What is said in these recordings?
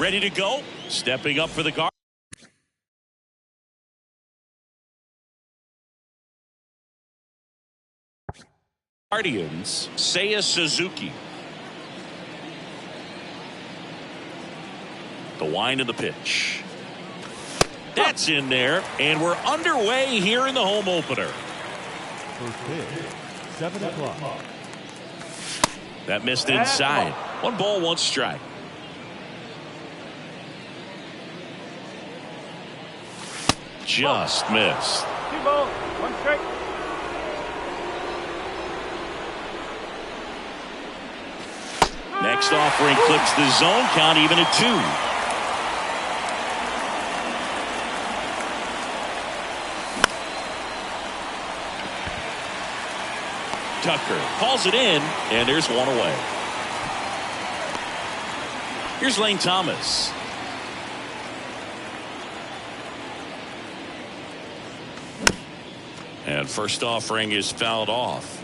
ready to go. Stepping up for the guard. Guardians, Seiya Suzuki. The wind of the pitch. That's in there, and we're underway here in the home opener. First pitch, 7 o'clock. That missed inside. 1 ball, 1 strike. Just missed. 2 balls, 1 strike. Next offering clips the zone, count even at 2. Tucker calls it in, and there's 1 away. Here's Lane Thomas. And first offering is fouled off.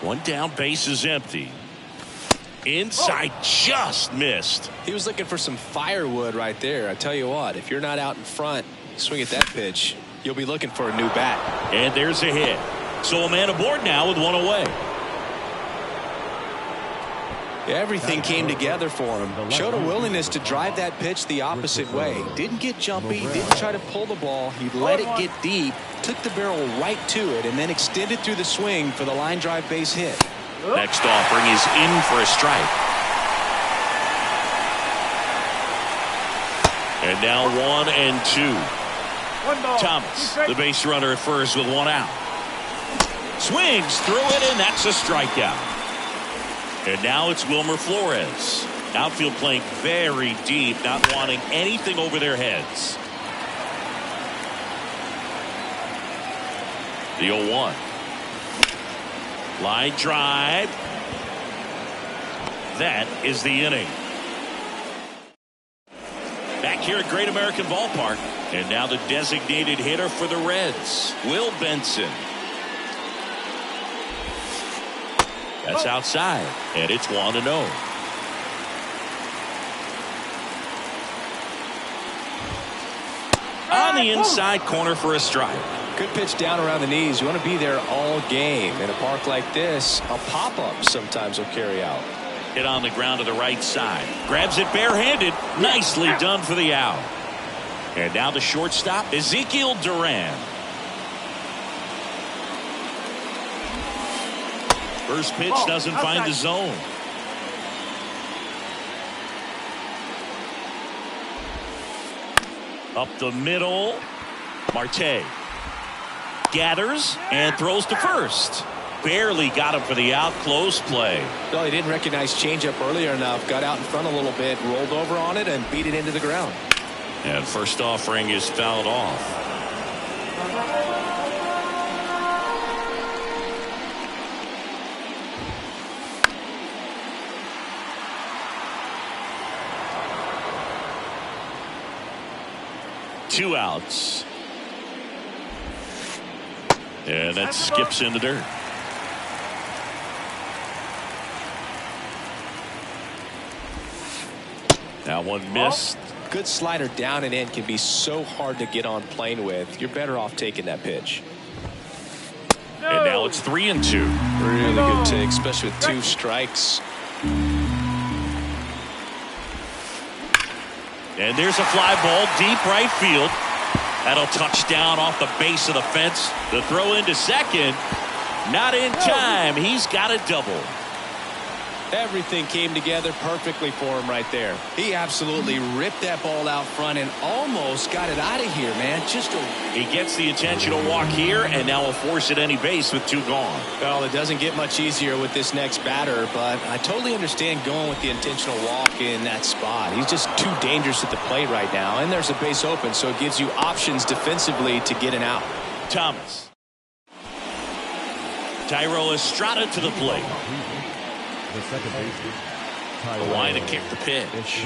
1 down, base is empty. Inside, just missed. He was looking for some firewood right there. I tell you what, if you're not out in front, swing at that pitch, you'll be looking for a new bat. And there's a hit. So a man aboard now with 1 away. Everything came together for him. Showed a willingness to drive that pitch the opposite way. Didn't get jumpy, didn't try to pull the ball. He let it get deep, took the barrel right to it, and then extended through the swing for the line drive base hit. Next offering is in for a strike. And now 1 and 2. 1 ball, 2 Thomas, strikes. the base runner at first with 1 out. Swings through it, and that's a strikeout. And now it's Wilmer Flores. Outfield playing very deep, not wanting anything over their heads. The 0-1. Line drive. That is the inning. Back here at Great American Ballpark. And now the designated hitter for the Reds, Will Benson. That's outside, and it's 1-0. On the inside corner for a strike. Good pitch down around the knees. You want to be there all game. In a park like this, a pop-up sometimes will carry out. Hit on the ground to the right side. Grabs it barehanded. Nicely done for the out. And now the shortstop, Ezekiel Duran. First pitch doesn't find the zone. Up the middle. Marte gathers and throws to first. Barely got him for the out. Close play. Well, he didn't recognize changeup earlier enough. Got out in front a little bit, rolled over on it, and beat it into the ground. And first offering is fouled off. Two outs. And that skips in the dirt. Now 1 missed. Good slider down and in can be so hard to get on plane with. You're better off taking that pitch. And now it's 3 and 2. Really good take, especially with 2 strikes. And there's a fly ball deep right field. That'll touch down off the base of the fence. The throw into second. Not in time. He's got a double. Everything came together perfectly for him right there. He absolutely ripped that ball out front and almost got it out of here, man. He gets the intentional walk here, and now will force at any base with 2 gone. Well, it doesn't get much easier with this next batter, but I totally understand going with the intentional walk in that spot. He's just too dangerous at the plate right now, and there's a base open, so it gives you options defensively to get an out. Thomas. Thairo Estrada to the plate. The second baseman. The line to kick the pitch.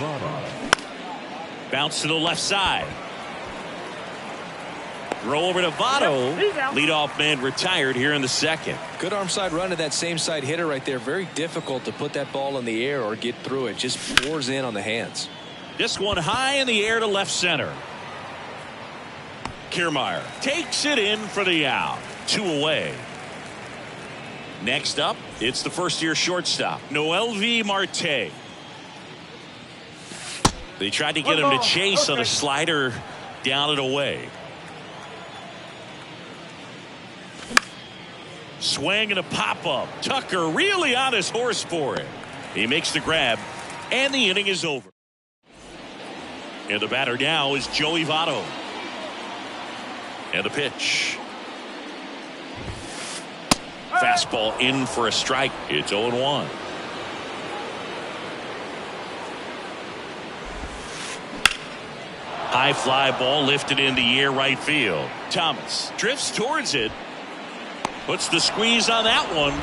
Bounce to the left side. Throw over to Votto. Leadoff man retired here in the second. Good arm side run to that same side hitter right there. Very difficult to put that ball in the air or get through it. Just pours in on the hands. This one high in the air to left center. Kiermaier takes it in for the out. 2 away. Next up, it's the first-year shortstop, Noelvi Marte. They tried to get him to chase on a slider down and away. Swing and a pop-up. Tucker really on his horse for it. He makes the grab, and the inning is over. And the batter now is Joey Votto. And the pitch. Fastball in for a strike. It's 0-1. High fly ball lifted in the air right field. Thomas drifts towards it. Puts the squeeze on that one.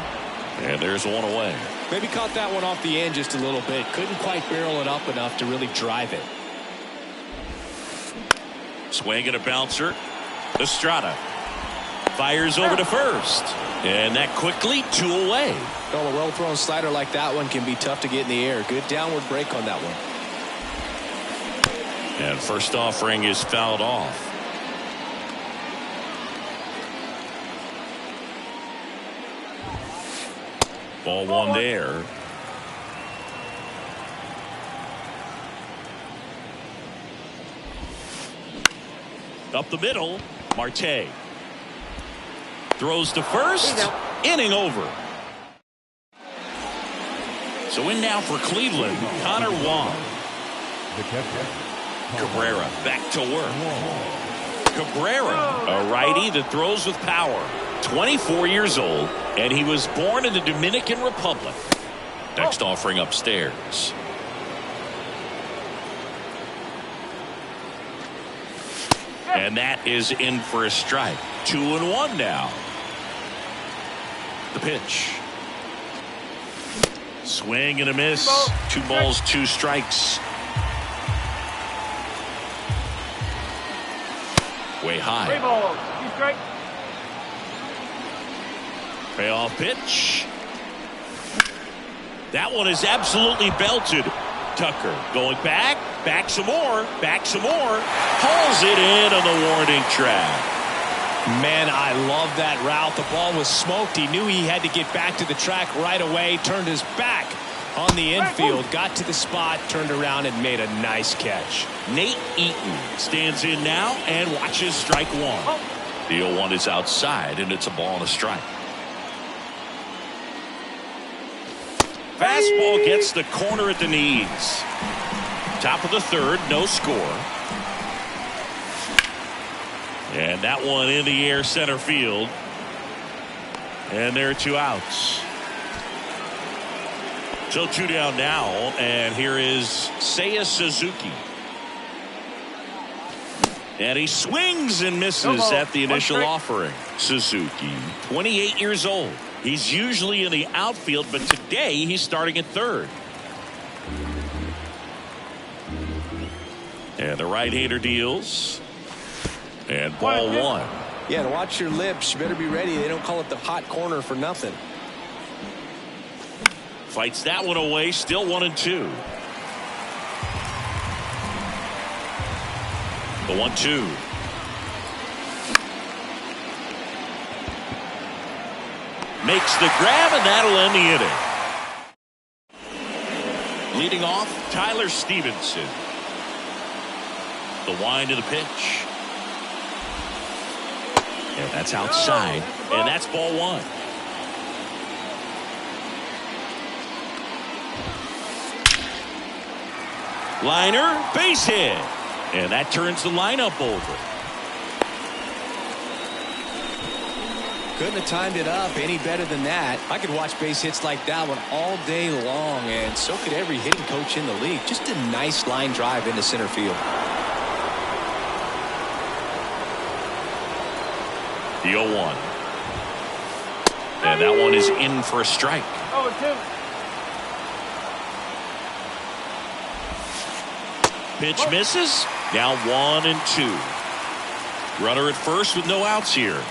And there's one away. Maybe caught that one off the end just a little bit. Couldn't quite barrel it up enough to really drive it. Swing and a bouncer. Estrada fires over to first. And that quickly 2 away. Well, a well-thrown slider like that one can be tough to get in the air. Good downward break on that one. And first offering is fouled off. Ball 1 there. Up the middle, Marte. Throws to first. Inning over. So in now for Cleveland, Connor Wong. Cabrera back to work. Cabrera, a righty that throws with power. 24 years old, and he was born in the Dominican Republic. Next offering upstairs. And that is in for a strike. 2-1 now. The pitch. Swing and a miss. 2 balls, 2 strikes. Way high. 3 balls, 2 strikes. Payoff pitch. That one is absolutely belted. Tucker going back some more, hauls it in on the warning track. Man, I love that route. The ball was smoked. He knew he had to get back to the track right away. Turned his back on the infield, got to the spot, turned around and made a nice catch. Nate Eaton stands in now and watches strike 1. The 0-1 is outside, and it's a ball and a strike. Fastball gets the corner at the knees. Top of the 3rd, no score. And that one in the air center field. And there are 2 outs. So 2 down now, and here is Seiya Suzuki. And he swings and misses at the initial offering. Suzuki, 28 years old. He's usually in the outfield, but today he's starting at 3rd. And the right-hander deals. And ball 1. Yeah, to watch your lips. You better be ready. They don't call it the hot corner for nothing. Fights that one away. Still 1-2. The 1-2. Makes the grab, and that'll end the inning. Leading off, Tyler Stevenson. The wind of the pitch. And that's outside. And that's ball 1. Liner, base hit. And that turns the lineup over. Couldn't have timed it up any better than that. I could watch base hits like that one all day long, and so could every hitting coach in the league. Just a nice line drive into center field. The 0-1. And that one is in for a strike. 0-2. Pitch misses. Now 1-2. Runner at first with no outs here.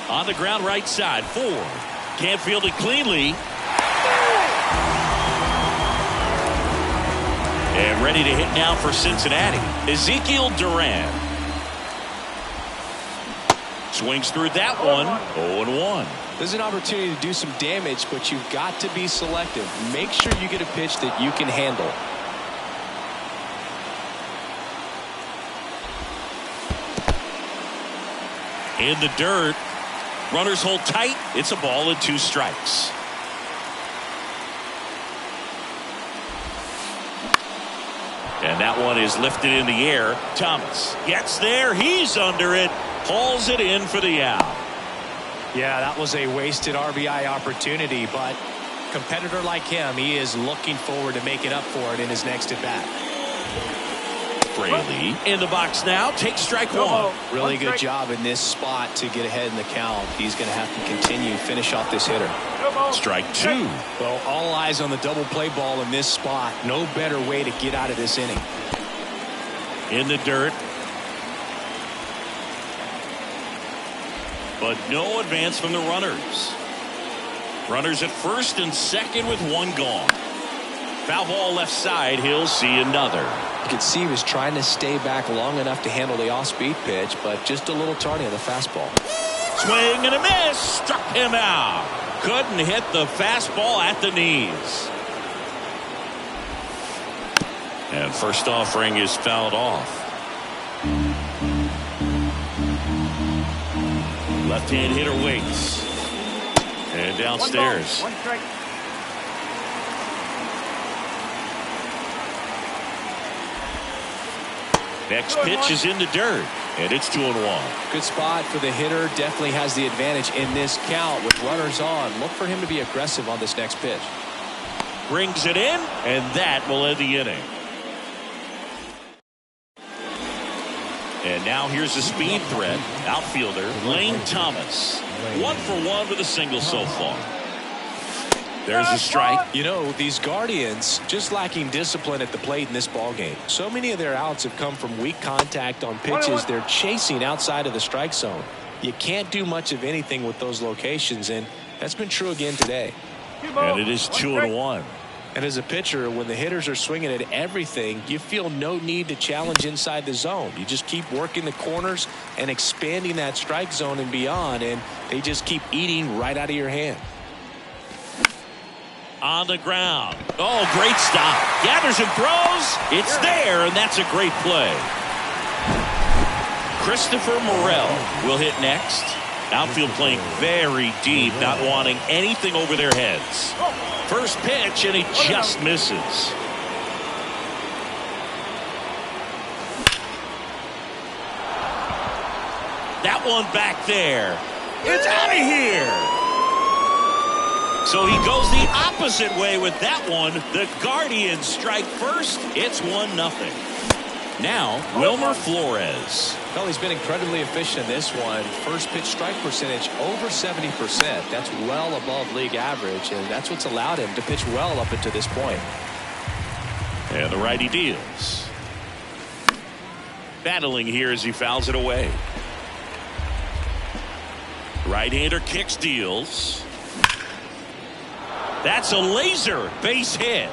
On the ground right side. Ford can't field it cleanly. And ready to hit now for Cincinnati, Ezekiel Duran. Swings through that one. 0-1. There's an opportunity to do some damage, but you've got to be selective. Make sure you get a pitch that you can handle. In the dirt. Runners hold tight. It's a ball and 2 strikes. And that one is lifted in the air. Thomas gets there. He's under it. Hauls it in for the out. Yeah, that was a wasted RBI opportunity, but competitor like him, he is looking forward to making up for it in his next at bat. Fraley in the box now. Takes strike 1. Really good job in this spot to get ahead in the count. He's going to have to continue finish off this hitter. Strike 2. Well, all eyes on the double play ball in this spot. No better way to get out of this inning. In the dirt. But no advance from the runners. Runners at first and second with 1 gone. Foul ball left side. He'll see another. You could see he was trying to stay back long enough to handle the off-speed pitch, but just a little tardy on the fastball. Swing and a miss. Struck him out. Couldn't hit the fastball at the knees. And first offering is fouled off. Left-hand hitter waits. And downstairs. 1 strike. Next pitch is in the dirt. And it's 2-1. Good spot for the hitter. Definitely has the advantage in this count with runners on. Look for him to be aggressive on this next pitch. Brings it in, and that will end the inning. And now here's a speed threat. Outfielder Lane Thomas. 1 for 1 with a single so far. There's a strike. You know, these Guardians just lacking discipline at the plate in this ballgame. So many of their outs have come from weak contact on pitches they're chasing outside of the strike zone. You can't do much of anything with those locations, and that's been true again today. And it is 2-1. And as a pitcher, when the hitters are swinging at everything, you feel no need to challenge inside the zone. You just keep working the corners and expanding that strike zone and beyond, and they just keep eating right out of your hand. On the ground. Oh, great stop. Gathers and throws. It's there, and that's a great play. Christopher Morel will hit next. Outfield playing very deep, not wanting anything over their heads. First pitch, and he just misses. That one back there. It's out of here. So he goes the opposite way with that one. The Guardians strike first. It's 1-0. Now, Wilmer Flores. Well, he's been incredibly efficient in this one. First pitch strike percentage over 70%. That's well above league average, and that's what's allowed him to pitch well up until this point. And the righty deals. Battling here as he fouls it away. Right-hander kicks, deals. That's a laser base hit.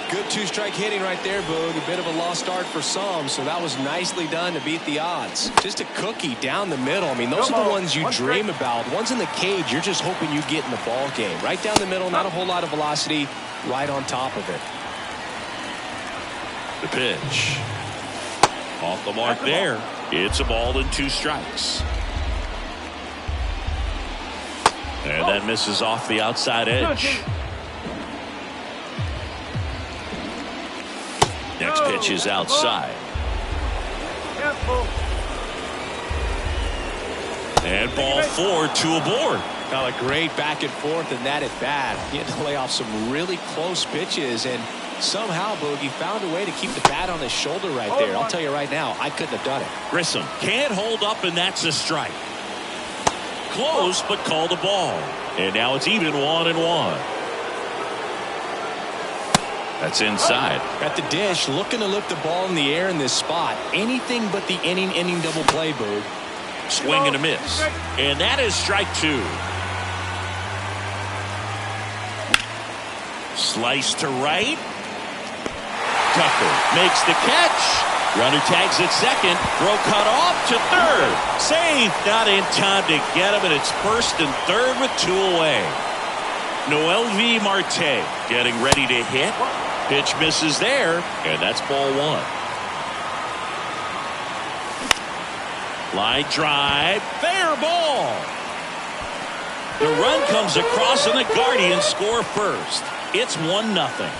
Good 2-strike hitting right there, Boog. A bit of a lost start for some, so that was nicely done to beat the odds. Just a cookie down the middle. I mean, those are the ones you dream about. Ones in the cage, you're just hoping you get in the ball game. Right down the middle, not a whole lot of velocity, right on top of it. The pitch. Off the mark there. It's a ball and 2 strikes. And that misses off the outside edge. Next pitch is outside. And ball 4, 2 aboard. Now a great back and forth in that at bat. He had to lay off some really close pitches, and somehow Boogie found a way to keep the bat on his shoulder right there. I'll tell you right now, I couldn't have done it. Grissom can't hold up, and that's a strike. Close, but called a ball. And now it's even 1-1. That's inside. At the dish, looking to lift the ball in the air in this spot. Anything but the inning double play, Boog. Swing and a miss. And that is strike two. Slice to right. Tucker makes the catch. Runner tags at second. Throw cut off to third. Safe. Not in time to get him, and it's first and third with two away. Noel V. Marte getting ready to hit. Pitch misses there, and that's ball one. Line drive. Fair ball. The run comes across, and the Guardians score first. It's 1-0.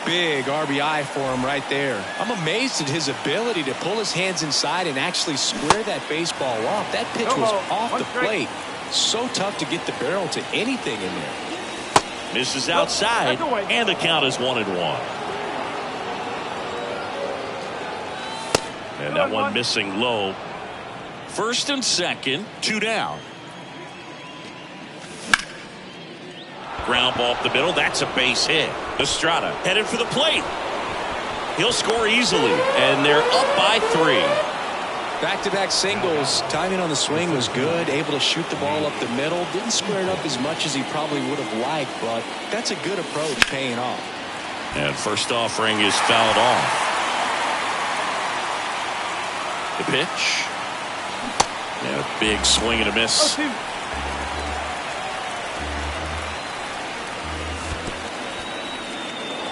Big RBI for him right there. I'm amazed at his ability to pull his hands inside and actually square that baseball off. That pitch was off the plate. So tough to get the barrel to anything in there. Misses outside, and the count is 1-1. And that one missing low. First and second, 2 down. Ground ball up the middle. That's a base hit. Estrada headed for the plate. He'll score easily, and they're up by 3. Back-to-back singles. Timing on the swing was good. Able to shoot the ball up the middle. Didn't square it up as much as he probably would have liked, but that's a good approach, paying off. And first offering is fouled off. The pitch. And a big swing and a miss.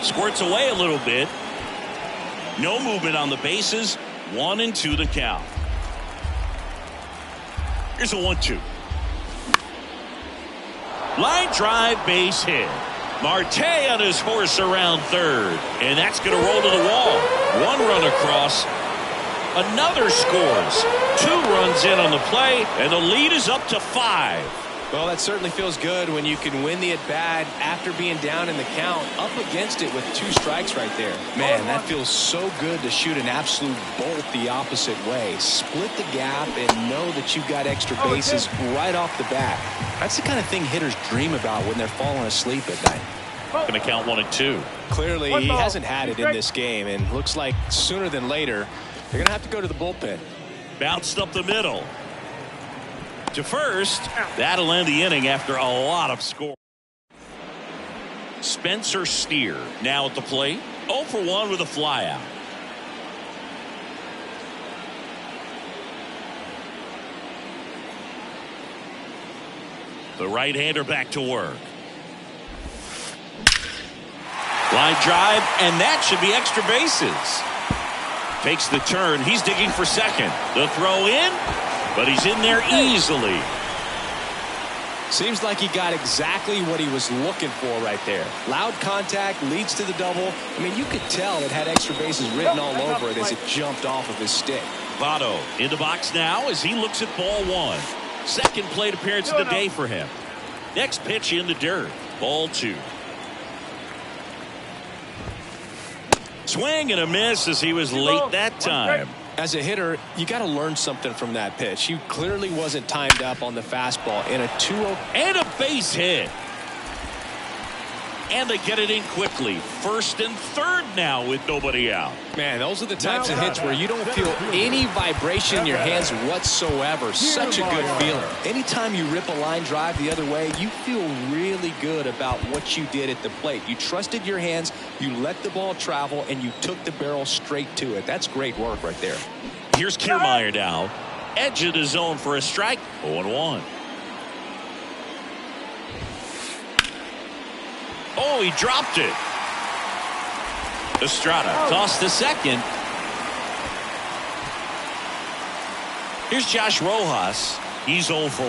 Squirts away a little bit. No movement on the bases. 1-2 the count. Here's a 1-2. Line drive, base hit. Marte on his horse around third, and that's going to roll to the wall. 1 run across. Another scores. 2 runs in on the play, and the lead is up to 5. Well, that certainly feels good when you can win the at-bat after being down in the count, up against it with 2 strikes right there. Man, that feels so good to shoot an absolute bolt the opposite way. Split the gap and know that you've got extra bases right off the bat. That's the kind of thing hitters dream about when they're falling asleep at night. Going to count 1-2. Clearly, he hasn't had it in this game, and looks like sooner than later, they're going to have to go to the bullpen. Bounced up the middle. To first. That'll end the inning after a lot of score. Spencer Steer now at the plate. 0 for 1 with a flyout. The right-hander back to work. Line drive, and that should be extra bases. Takes the turn. He's digging for second. The throw in. But he's in there easily. Seems like he got exactly what he was looking for right there. Loud contact leads to the double. I mean, you could tell it had extra bases written all over it as it jumped off of his stick. Votto in the box now as he looks at ball 1. Second plate appearance of the day for him. Next pitch in the dirt. Ball 2. Swing and a miss as he was late that time. As a hitter, you got to learn something from that pitch. He clearly wasn't timed up on the fastball in a 2-0. And a base hit. And they get it in quickly. First and third now with nobody out. Man, those are the types of hits where you don't feel any vibration in your hands whatsoever. Such a good feeling. Anytime you rip a line drive the other way, you feel really good about what you did at the plate. You trusted your hands, you let the ball travel, and you took the barrel straight to it. That's great work right there. Here's Kiermaier now. Edge of the zone for a strike. 0-1. Oh, he dropped it. Estrada tossed to second. Here's Josh Rojas. He's 0 for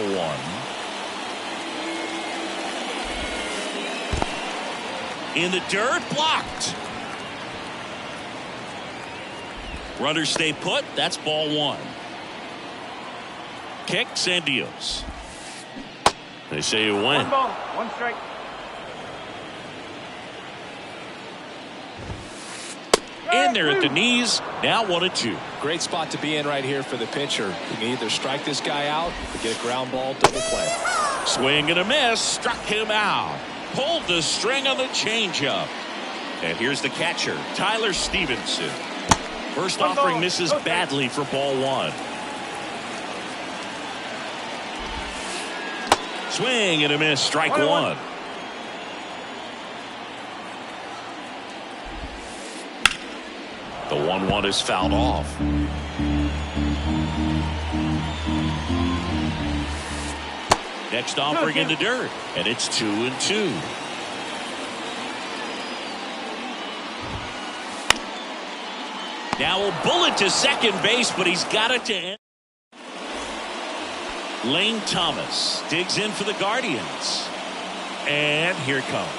1. In the dirt, blocked. Runners stay put. That's ball 1. Kicks and deals. They say you win. 1 ball, 1 strike. In there at the knees. Now 1-2. Great spot to be in right here for the pitcher. You can either strike this guy out or get a ground ball double play. Swing and a miss. Struck him out. Pulled the string on the changeup. And here's the catcher, Tyler Stevenson. First offering misses badly for ball one. Swing and a miss, strike one. The 1-1 is fouled off. Next offering in the dirt, and it's 2-2. Now a bullet to second base, but he's got it to end. Lane Thomas digs in for the Guardians. And here it comes.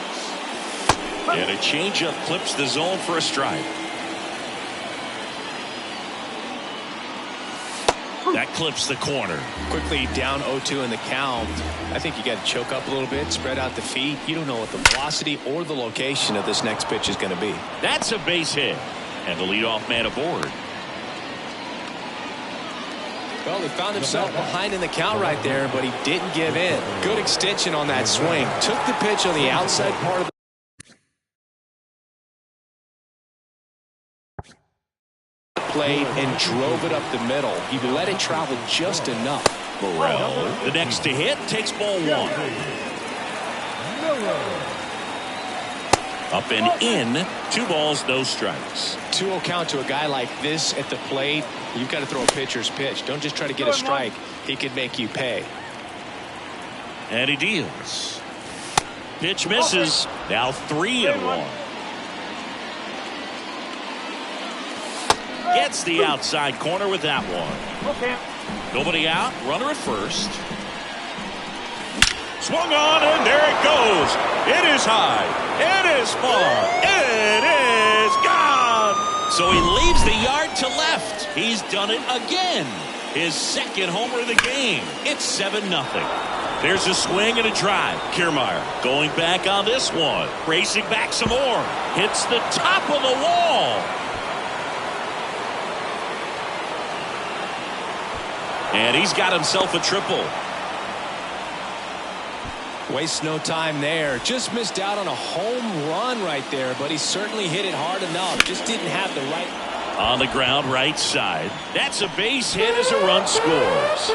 And a changeup clips the zone for a strike. That clips the corner. Quickly down 0-2 in the count. I think you got to choke up a little bit, spread out the feet. You don't know what the velocity or the location of this next pitch is going to be. That's a base hit. And the leadoff man aboard. Well, he found himself behind in the count right there, but he didn't give in. Good extension on that swing. Took the pitch on the outside part of the plate and drove it up the middle. He let it travel just enough. Morel, the next to hit, takes ball one. Up and in, 2 balls, no strikes. 2-0 count to a guy like this at the plate. You've got to throw a pitcher's pitch. Don't just try to get a strike. He could make you pay. And he deals. Pitch misses. Now 3-1. Gets the outside corner with that one. Nobody out. Runner at first. Swung on, and there it goes. It is high. It is far. It is gone. So he leaves the yard to left. He's done it again. His second homer of the game. It's 7-0. There's a swing and a drive. Kiermaier going back on this one. Racing back some more. Hits the top of the wall. And he's got himself a triple. Wastes no time there. Just missed out on a home run right there, but he certainly hit it hard enough. Just didn't have the right. On the ground, right side. That's a base hit as a run scores.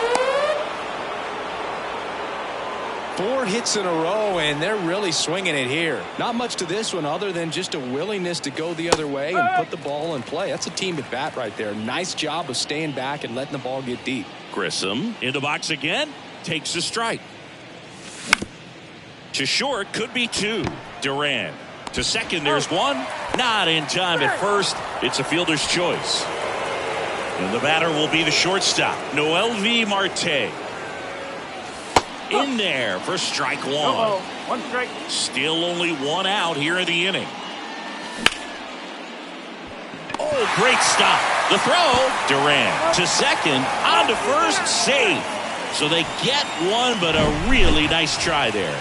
4 hits in a row, and they're really swinging it here. Not much to this one other than just a willingness to go the other way and put the ball in play. That's a team at bat right there. Nice job of staying back and letting the ball get deep. Grissom in the box again. Takes a strike. To short, could be 2. Duran. To second, there's 1. Not in time at first. It's a fielder's choice. And the batter will be the shortstop, Noelvi Marte. In there for strike 1. 1 strike. Still only 1 out here in the inning. Oh, great stop. The throw. Duran to second. On to first. Safe. So they get 1, but a really nice try there.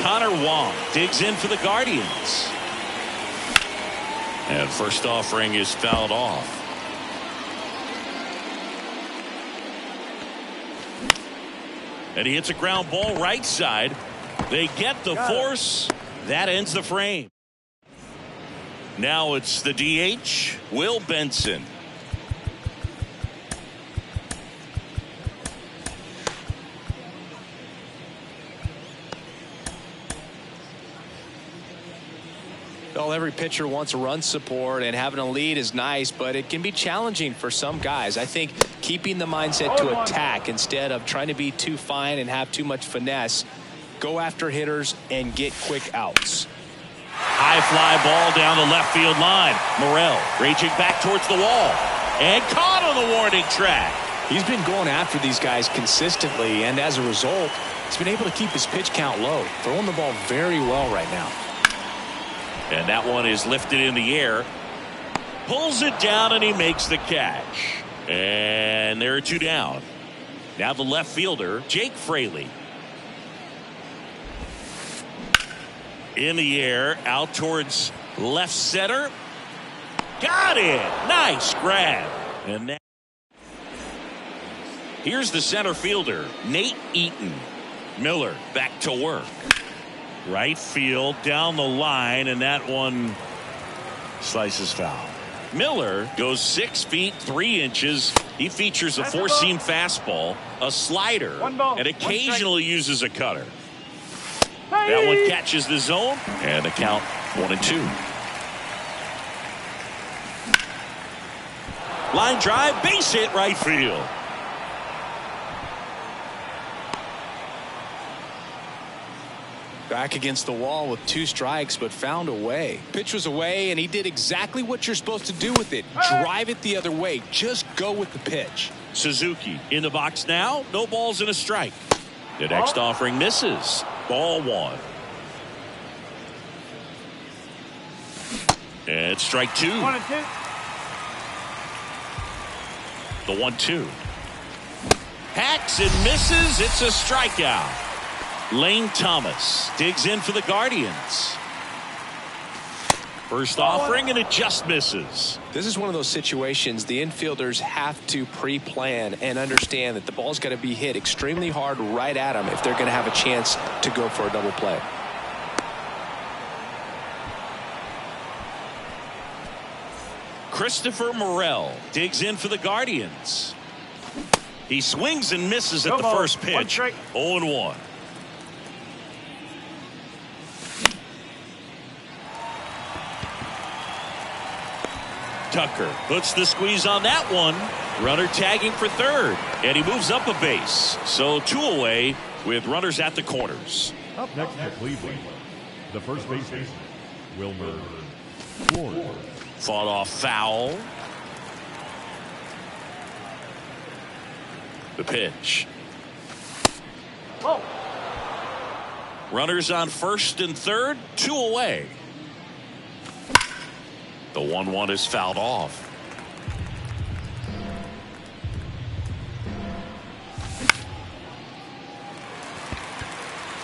Connor Wong digs in for the Guardians. And first offering is fouled off. And he hits a ground ball right side. They get the force. That ends the frame. Now it's the DH, Will Benson. Well, every pitcher wants run support, and having a lead is nice, but it can be challenging for some guys. I think keeping the mindset to attack instead of trying to be too fine and have too much finesse, go after hitters and get quick outs. High fly ball down the left field line. Morel reaching back towards the wall and caught on the warning track. He's been going after these guys consistently, and as a result, he's been able to keep his pitch count low, throwing the ball very well right now. And that one is lifted in the air. Pulls it down, and he makes the catch. And there are 2 down. Now the left fielder, Jake Fraley. In the air, out towards left center. Got it! Nice grab. And now here's the center fielder, Nate Eaton. Miller back to work. Right field down the line, and that one Slices foul. Miller goes 6 feet 3 inches. He features a four-seam fastball, a slider, and occasionally uses a cutter. That one catches the zone, and the count 1-2. Line drive, base hit, right field. Back against the wall with 2 strikes, but found a way. Pitch was away, and he did exactly what you're supposed to do with it. Drive it the other way. Just go with the pitch. Suzuki in the box now. No balls and a strike. The next offering misses. Ball 1. And strike 2. 1 and 2. The 1-2. Hacks and misses. It's a strikeout. Lane Thomas digs in for the Guardians. First offering, and it just misses. This is one of those situations the infielders have to pre-plan and understand that the ball's got to be hit extremely hard right at them if they're going to have a chance to go for a double play. Christopher Morel digs in for the Guardians. He swings and misses at the first pitch. 0-1. Tucker puts the squeeze on that one. Runner tagging for third, and he moves up a base. So 2 away with runners at the corners. Up next for Cleveland, the first baseman, Wilmer Flores. Fought off foul. The pitch. Oh. Runners on first and third, 2 away. The 1-1 is fouled off.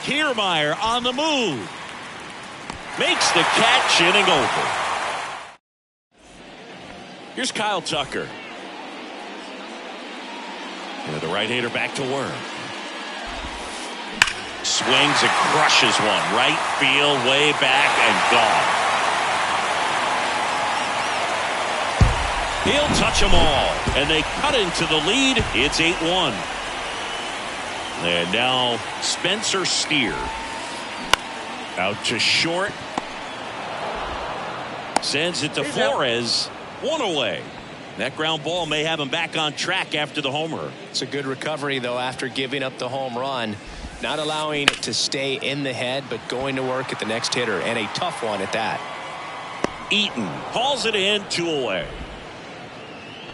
Kiermaier on the move. Makes the catch, inning over. Here's Kyle Tucker. And the right-hander back to work. Swings and crushes one. Right field, way back, and gone. He'll touch them all, and they cut into the lead. It's 8-1. And now Spencer Steer out to short. Sends it to Flores. 1 away. That ground ball may have him back on track after the homer. It's a good recovery, though, after giving up the home run. Not allowing it to stay in the head, but going to work at the next hitter, and a tough one at that. Eaton hauls it in, 2 away.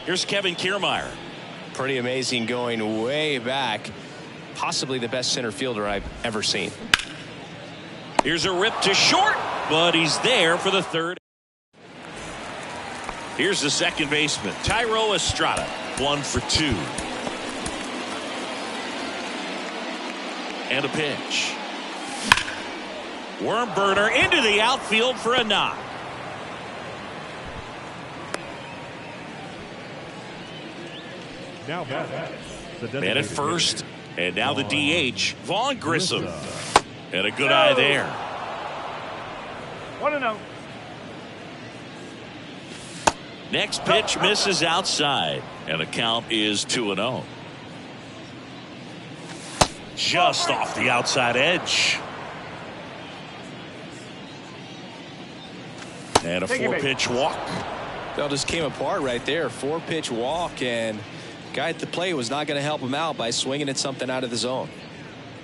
Here's Kevin Kiermaier. Pretty amazing, going way back. Possibly the best center fielder I've ever seen. Here's a rip to short, but he's there for the third. Here's the second baseman, Thairo Estrada. 1 for 2. And a pitch. Worm burner into the outfield for a knock. Now Man at first, and now the DH, Vaughn Grissom. And a good eye there. 1-0. Next pitch misses outside, and the count is 2-0. Just off the outside edge. And a 4-pitch walk. That just came apart right there. 4-pitch walk, and guy at the plate was not going to help him out by swinging at something out of the zone.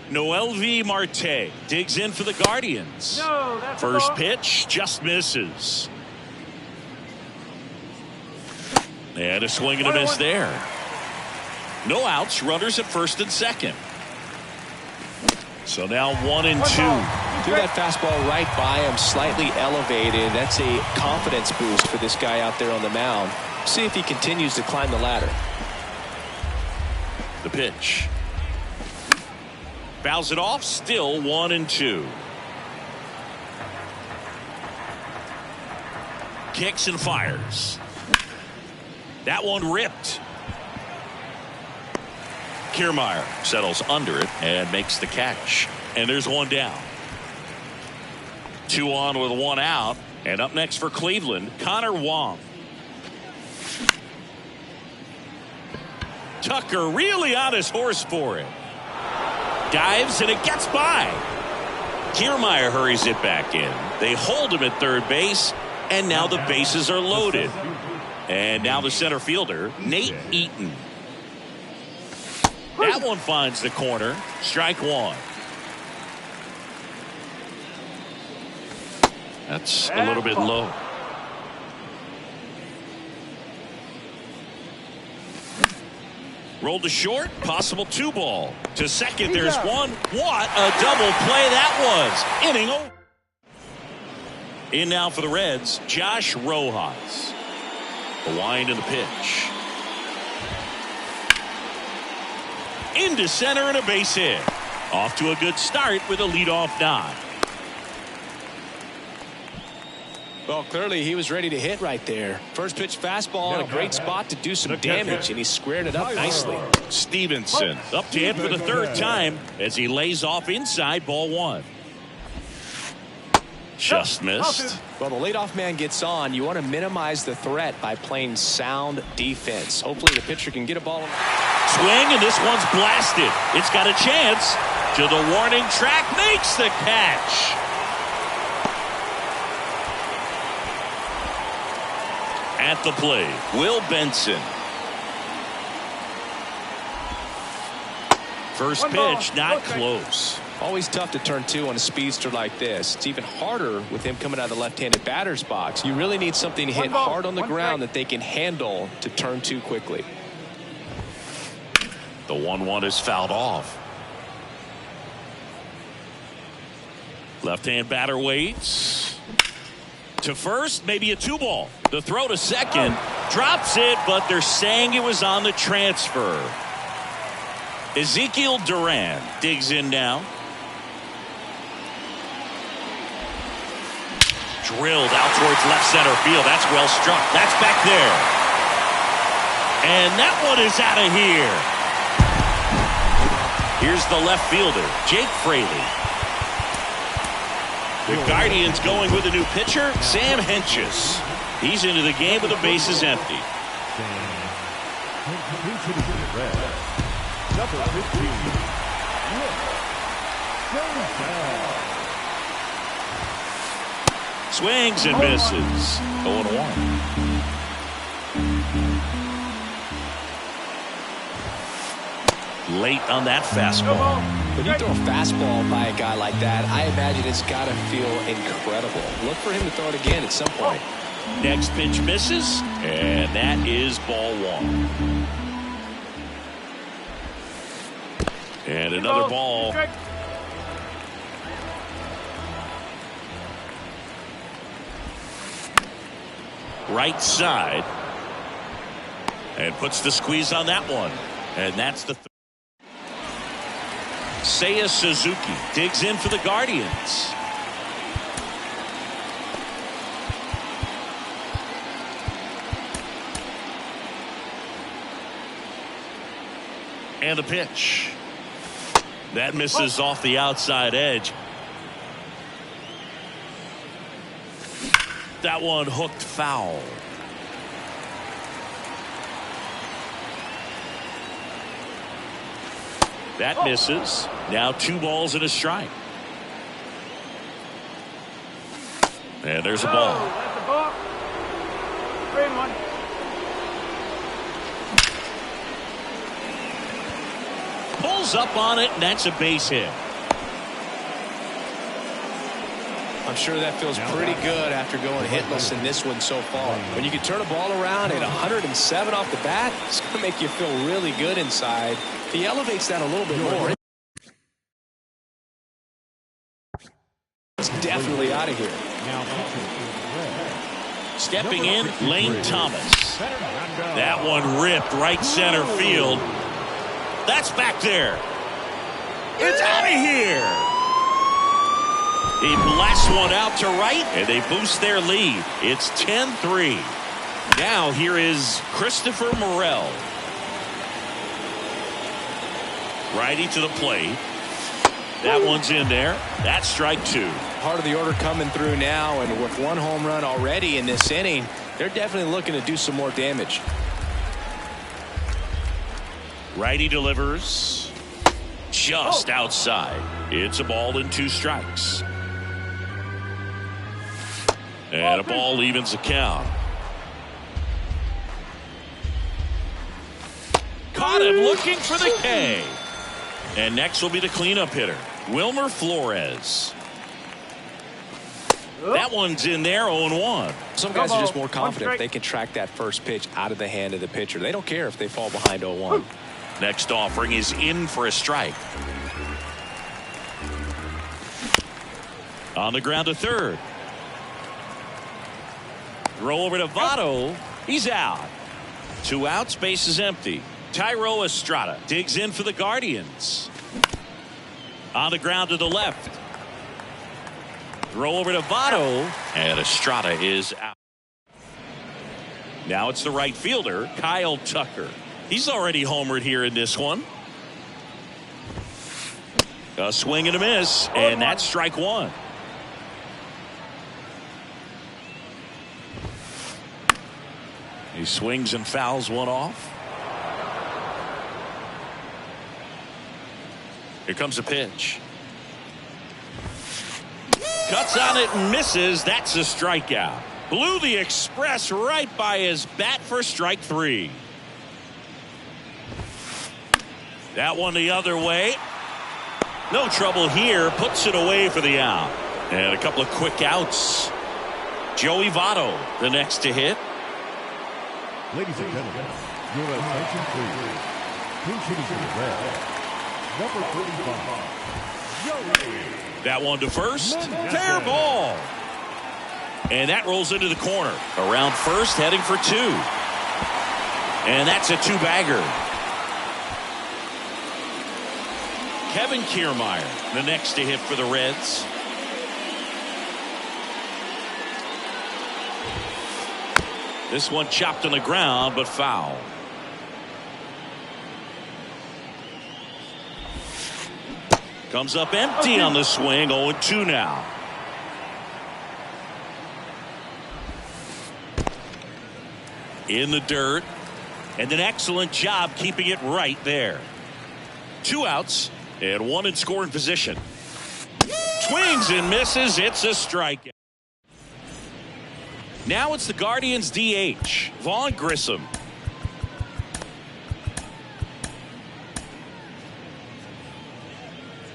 Noelvi Marte digs in for the Guardians. No, that's First pitch just misses. And a swing and a miss there. No outs, runners at first and second. So now 1-2. Threw that fastball right by him, slightly elevated. That's a confidence boost for this guy out there on the mound. See if he continues to climb the ladder. The pitch. Fouls it off, still 1-2. Kicks and fires. That one ripped. Kiermaier settles under it and makes the catch. And there's one down. 2 on with 1 out. And up next for Cleveland, Connor Wong. Tucker really on his horse for it. Dives and it gets by. Kiermaier hurries it back in. They hold him at third base, and now the bases are loaded. And now the center fielder, Nate Eaton. That one finds the corner. Strike one. That's a little bit low. Rolled to short, possible 2-ball. To second, there's one. What a double play that was. Inning over. In now for the Reds, Josh Rojas. The wind and the pitch. Into center and a base hit. Off to a good start with a leadoff nod. Well, clearly he was ready to hit right there. First pitch fastball in a great spot to do some damage, and he squared it up nicely. Stevenson up to hit for the third time as he lays off inside, ball one. Just missed. Well, the leadoff man gets on. You want to minimize the threat by playing sound defense. Hopefully the pitcher can get a ball. Swing, and this one's blasted. It's got a chance. To the warning track, makes the catch. At the plate, Will Benson. First pitch, not close. Always tough to turn two on a speedster like this. It's even harder with him coming out of the left-handed batter's box. You really need something to hit hard on the ground that they can handle to turn two quickly. The 1-1 is fouled off. Left-hand batter waits. To first, maybe a 2-ball. The throw to second, drops it, but they're saying it was on the transfer. Ezekiel Duran digs in now. Drilled out towards left center field. That's well struck. That's back there. And that one is out of here. Here's the left fielder, Jake Fraley. The Guardians going with a new pitcher, Sam Hentges. He's into the game with the bases empty. Swings and misses. 0-1. Late on that fastball. When you throw a fastball by a guy like that, I imagine it's got to feel incredible. Look for him to throw it again at some point. Next pitch misses, and that is ball one. And another ball. Right side. And puts the squeeze on that one. And that's the Seiya Suzuki digs in for the Guardians. And the pitch. That misses off the outside edge. That one hooked foul. That misses. Now 2 balls and a strike. And there's a ball. That's a ball. 3-1. Pulls up on it, and that's a base hit. I'm sure that feels pretty good after going hitless in this one so far. When you can turn a ball around at 107 off the bat, it's going to make you feel really good inside. If he elevates that a little bit more, it's definitely out of here. Stepping in, Lane Thomas. That one ripped right center field. That's back there. It's out of here. He blasts one out to right, and they boost their lead. It's 10-3. Now here is Christopher Morel. Righty to the plate. That one's in there. That's strike two. Part of the order coming through now, and with one home run already in this inning, they're definitely looking to do some more damage. Righty delivers just outside. It's a ball and 2 strikes. And a ball evens the count. Caught him looking for the K. And next will be the cleanup hitter, Wilmer Flores. That one's in there, 0-1. Some guys are just more confident if they can track that first pitch out of the hand of the pitcher. They don't care if they fall behind 0-1. Next offering is in for a strike. On the ground to third. Throw over to Votto. He's out. 2 outs, base is empty. Thairo Estrada digs in for the Guardians. On the ground to the left. Throw over to Votto. And Estrada is out. Now it's the right fielder, Kyle Tucker. He's already homered here in this one. A swing and a miss, and that's strike one. He swings and fouls one off. Here comes a pitch. Cuts on it and misses. That's a strikeout. Blew the express right by his bat for strike 3. That one the other way. No trouble here. Puts it away for the out. And a couple of quick outs. Joey Votto, the next to hit. Ladies and gentlemen, your attention please. Pinching to the red, number 35. That one to first. Fair ball. And that rolls into the corner. Around first, heading for 2. And that's a 2-bagger. Kevin Kiermaier, the next to hit for the Reds. This one chopped on the ground, but foul. Comes up empty on the swing. 0-2 now. In the dirt. And an excellent job keeping it right there. 2 outs and 1 in scoring position. Swings and misses. It's a strikeout. Now it's the Guardians DH, Vaughn Grissom.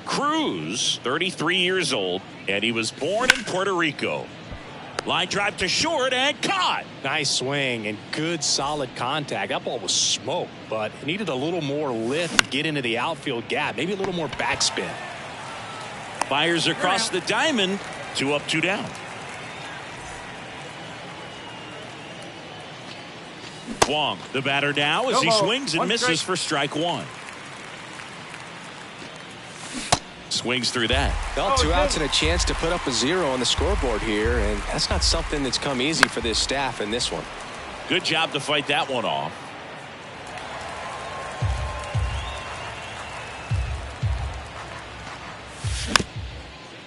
Cruz, 33 years old, and he was born in Puerto Rico. Line drive to short and caught. Nice swing and good solid contact. That ball was smoked, but it needed a little more lift to get into the outfield gap. Maybe a little more backspin. Fires across the diamond. 2 up, 2 down. Wong, the batter now, as he swings and misses for strike 1. Swings through that. Well, 2 outs and a chance to put up a 0 on the scoreboard here, and that's not something that's come easy for this staff in this one. Good job to fight that one off.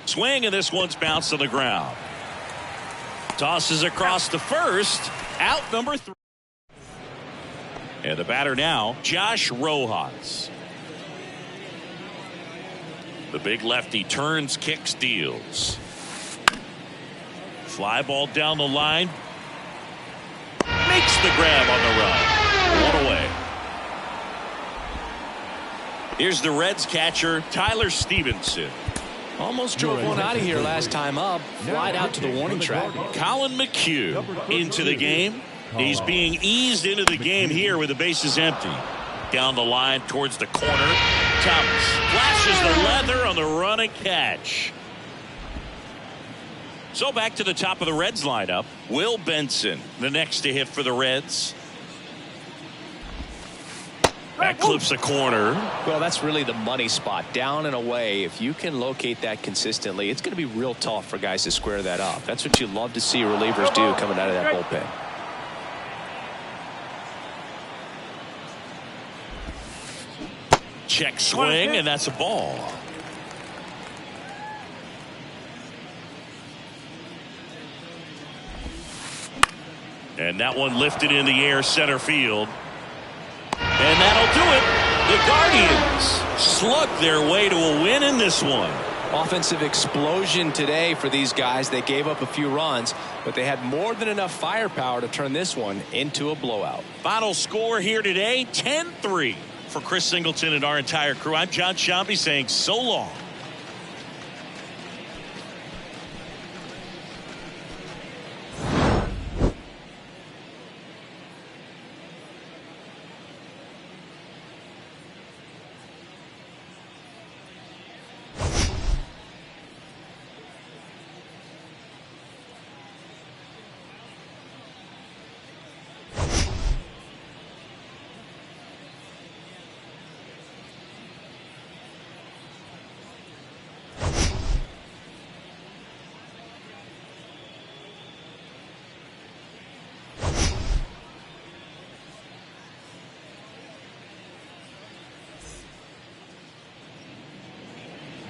Swing, and this one's bounced to the ground. Tosses across to first. Out number 3. And the batter now, Josh Rojas. The big lefty turns, kicks, deals. Fly ball down the line. Makes the grab on the run. 1 away. Here's the Reds catcher, Tyler Stevenson. Almost drove one out of here last time up. Flied out to the warning track. Colin McHugh into the game. He's being eased into the game here with the bases empty. Down the line towards the corner. Thomas flashes the leather on the run and catch. So back to the top of the Reds lineup. Will Benson, the next to hit for the Reds. That clips the corner. Well, that's really the money spot. Down and away. If you can locate that consistently, it's going to be real tough for guys to square that up. That's what you love to see relievers do coming out of that bullpen. Check swing, and that's a ball. And that one lifted in the air center field. And that'll do it. The Guardians slug their way to a win in this one. Offensive explosion today for these guys. They gave up a few runs, but they had more than enough firepower to turn this one into a blowout. Final score here today, 10-3. For Chris Singleton and our entire crew, I'm John Sciambi saying so long.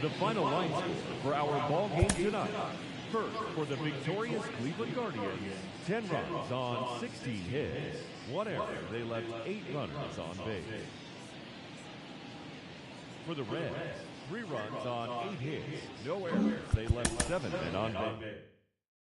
The final line for our ball game tonight. First, for the victorious Cleveland Guardians, 10 runs on 16 hits. 1 error, they left 8 runners on base. For the Reds, 3 runs on 8 hits. No errors, they left 7 men on base.